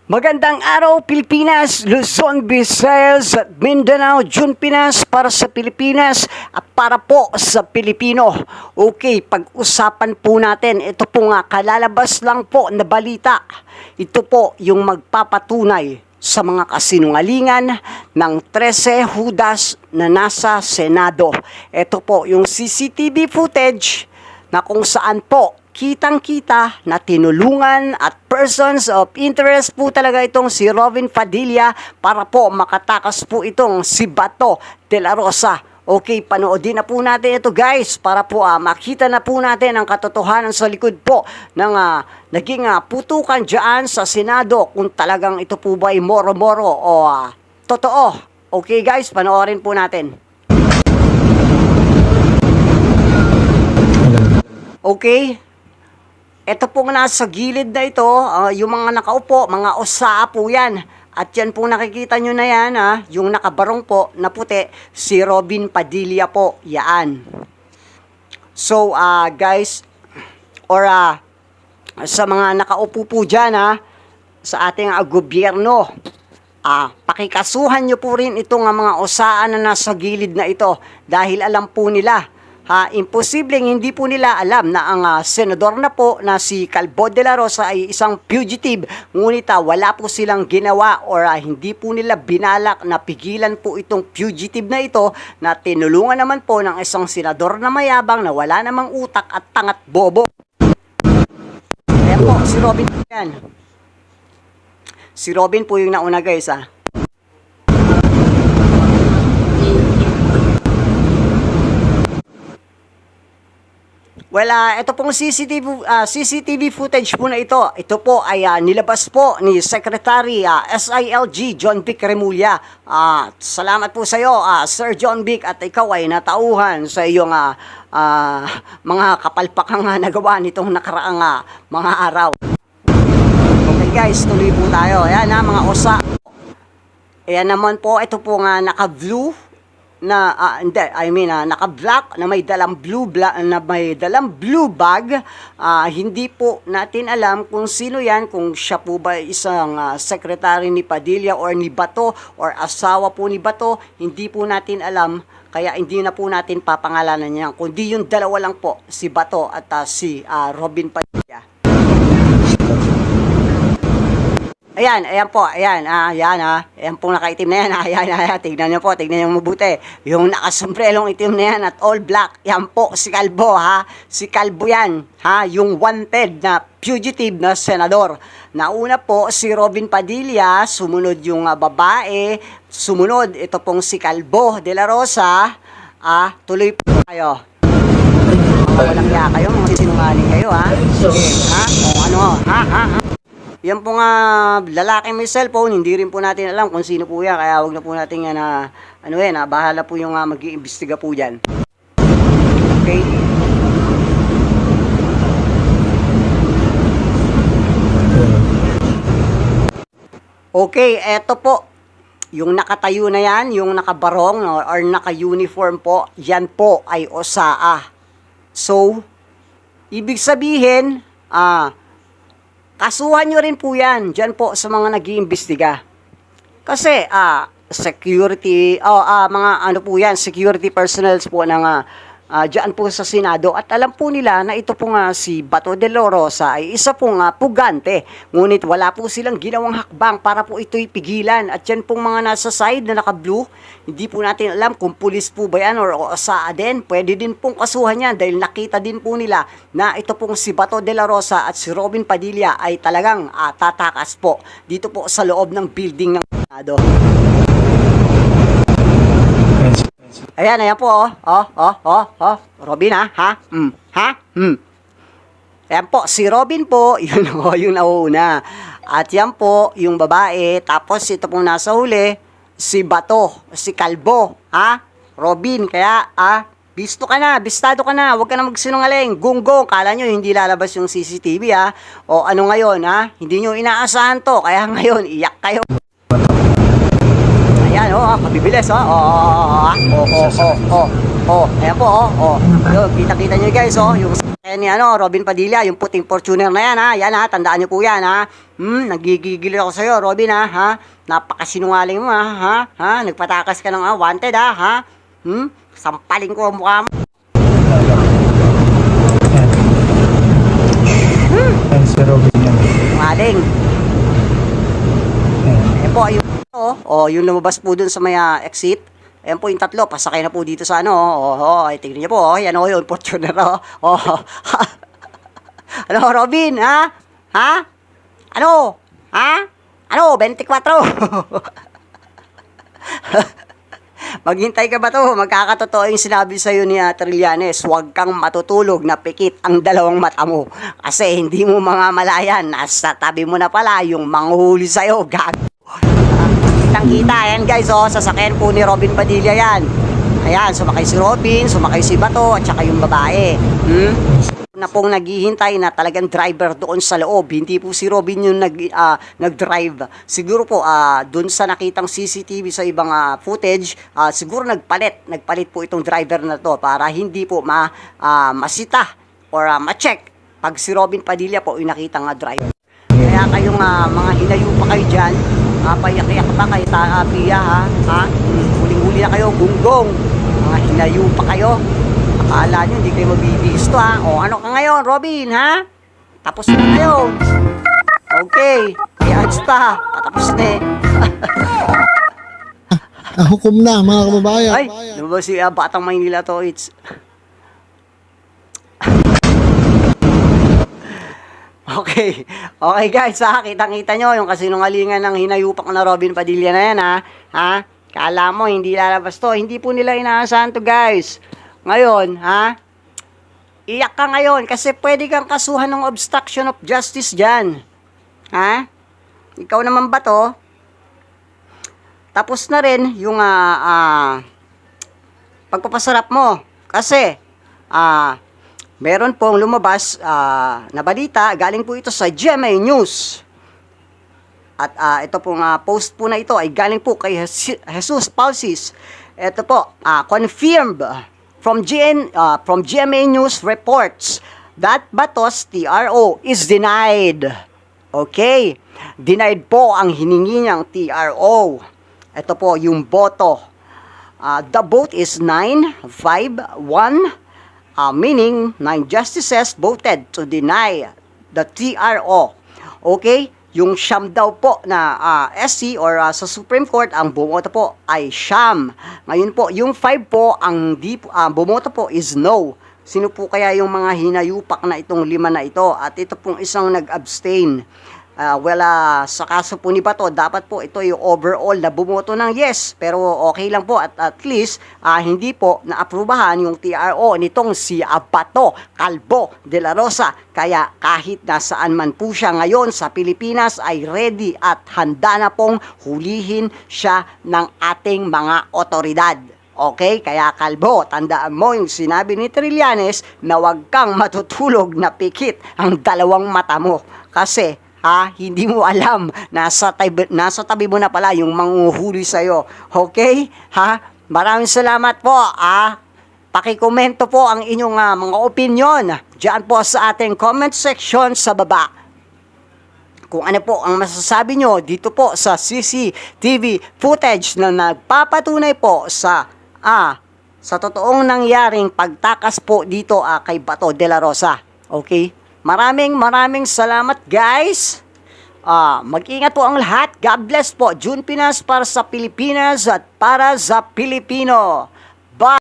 Magandang araw Pilipinas, Luzon, Visayas at Mindanao, June Pinas para sa Pilipinas at para po sa Pilipino. Okay, pag-usapan po natin, ito po nga kalalabas lang po na balita. Ito po yung magpapatunay sa mga kasinungalingan ng 13 Judas na nasa Senado. Ito po yung CCTV footage na kung saan po kitang-kita na tinulungan at persons of interest po talaga itong si Robin Padilla para po makatakas po itong si Bato de la Rosa. Okay, panoodin na po natin ito guys para po makita na po natin ang katotohanan sa likod po ng naging putukan dyan sa Senado kung talagang ito po ba ay moro-moro o totoo. Okay guys, panoorin po natin. Okay. Ito pong nasa gilid na ito, yung mga nakaupo, mga osaa po yan. At yan pong nakikita nyo na yan, yung nakabarong po na puti, si Robin Padilla po, yan. So, guys, or sa mga nakaupo po dyan, sa ating gobyerno, pakikasuhan nyo po rin itong mga osaan na nasa gilid na ito dahil alam po nila, imposibleng hindi po nila alam na ang senador na po na si Calvo de la Rosa ay isang fugitive, ngunit wala po silang ginawa or hindi po nila binalak na pigilan po itong fugitive na ito na tinulungan naman po ng isang senador na mayabang na wala namang utak at tangat bobo. Ayan po, si Robin po yan. Si Robin po yung nauna guys Well, ito pong CCTV footage po na ito. Ito po ay nilabas po ni Secretary SILG John Vic Remulla. Salamat po sa iyo, Sir John Vic, at ikaw ay natauhan sa iyong mga kapalpakang nagawa nitong nakaraang mga araw. Okay guys, tuloy po tayo. Ayan mga osa. Ayan naman po, ito po nga naka-blue. Naka-black na may dalang blue bag. Hindi po natin alam kung sino yan, kung siya po ba isang secretary ni Padilla or ni Bato or asawa po ni Bato, hindi po natin alam, kaya hindi na po natin papangalanan niya, kundi yung dalawa lang po, si Bato at si Robin Padilla. Ayan po, ayan pong nakaitim na yan, ayan, tignan nyo mabuti, yung nakasombrelong itim na yan at all black, yan po, si Calvo, si Calvo yan, yung wanted na fugitive na senador. Nauna po si Robin Padilla, sumunod yung babae, sumunod, ito pong si Calvo de la Rosa, tuloy po kayo. Walang ya kayo, mga sinungaling kayo, kung ano, yan po nga, lalaki may cellphone, hindi rin po natin alam kung sino po yan, kaya wag na po natin yan bahala po yung mag-iimbestiga po dyan. Okay? Okay, eto po, yung nakatayo na yan, yung nakabarong or naka-uniform po, yan po ay osaa. So, ibig sabihin, kasuhan nyo rin po yan, dyan po sa mga nag-iimbestiga. Kasi, security, security personnel po ng, dyan po sa Senado. At alam po nila na ito po nga si Bato de la Rosa ay isa pong pugante. Ngunit wala po silang ginawang hakbang para po ito'y pigilan. At yan pong mga nasa side na naka-blue, hindi po natin alam kung pulis po ba yan or osaa din. Pwede din pong kasuhan yan dahil nakita din po nila na ito pong si Bato de la Rosa at si Robin Padilla ay talagang tatakas po dito po sa loob ng building ng Senado. Ayan po, Robin, Ayan po, si Robin po, yun yung nauuna. At yan po, yung babae, tapos ito pong nasa huli, si Bato, si Calvo, Robin, kaya, bistado ka na, huwag ka na magsinungaling, gunggong, kala nyo hindi lalabas yung CCTV, o ano ngayon, hindi nyo inaasahan to, kaya ngayon, iyak kayo. Ayan, Mabibilis, ayan po, Yun, kita-kita nyo guys, yung ni Robin Padilla, yung puting Fortuner na yan, yan tandaan nyo po yan, nagigigil ako sa'yo, Robin, napakasinungaling mo, nagpatakas ka ng wanted, sampaling ko ang mukha mo. Yan si Robin yan. Maling. Ayan po, yung lumabas po dun sa may exit. Ayan po yung tatlo, pasakay na po dito sa ay tingnan niyo po, yan yung Fortuner, Ano, Robin, Ano? 24. Maghintay ka ba to? Magkakatotoo yung sinabi sa'yo ni Trillanes, huwag kang matutulog na pikit ang dalawang mata mo. Kasi hindi mo mga malayan, nasa tabi mo na pala yung manghuli sa'yo, gago. Kitang-kita, yan guys, sasakyan po ni Robin Padilla yan. Ayan, sumakay si Robin, sumakay si Bato, at saka yung babae. Na pong naghihintay na talagang driver doon sa loob. Hindi po si Robin yung nag-drive. Siguro po, doon sa nakitang CCTV sa ibang footage, siguro nagpalit po itong driver na to para hindi po masita or ma-check pag si Robin Padilla po yung nakitang driver. Kaya kayong mga hinayo pa kayo dyan, payak-iyak pa kayo, Pia, huling-huli na kayo, gunggong, mga hinayo pa kayo. Akala nyo, hindi kayo mabibisto, O, ano ka ngayon, Robin, Tapos na kayo. Okay, i-ads pa, patapos na Hukom na, mga kababayan. Ay, lumabas si Batang Maynila to, it's... Okay. Okay guys, kitang-kita nyo yung kasinungalingan ng hinayupak na Robin Padilla na yan, Kala mo, hindi lalabas to. Hindi po nila inaasahan to, guys. Ngayon, iyak ka ngayon kasi pwede kang kasuhan ng obstruction of justice dyan. Ikaw naman ba to? Tapos na rin yung pagpapasarap mo. Kasi, meron pong lumabas na balita, galing po ito sa GMA News. At ito pong post po na ito ay galing po kay Jesus Pausis. Ito po, confirmed from GMA News reports that Batos TRO is denied. Okay, denied po ang hiningi niyang TRO. Ito po yung boto. The vote is 9-5-1. Meaning, 9 justices voted to deny the TRO. Okay? Yung siyam daw po na SC or sa Supreme Court, ang bumoto po ay siyam. Ngayon po, yung 5 po, ang bumoto po is no. Sino po kaya yung mga hinayupak na itong 5 na ito? At ito pong isang nag-abstain. Sa kaso po ni Bato, dapat po ito yung overall na bumoto ng yes. Pero okay lang po at least hindi po naaprubahan yung TRO nitong si Bato Calvo de la Rosa. Kaya kahit nasaan man po siya ngayon sa Pilipinas ay ready at handa na pong hulihin siya ng ating mga otoridad. Okay? Kaya Calvo, tandaan mo yung sinabi ni Trillanes na huwag kang matutulog na pikit ang dalawang mata mo. Kasi hindi mo alam, nasa tabi mo na pala yung manghuhuli sa'yo. Okay? Maraming salamat po. Pakikomento po ang inyong mga opinion diyan po sa ating comment section sa baba. Kung ano po ang masasabi nyo dito po sa CCTV footage na nagpapatunay po sa totoong nangyaring pagtakas po dito kay Bato de la Rosa. Okay? Maraming salamat guys. Mag-ingat po ang lahat. God bless po. June Pinas para sa Pilipinas at para sa Pilipino. Bye!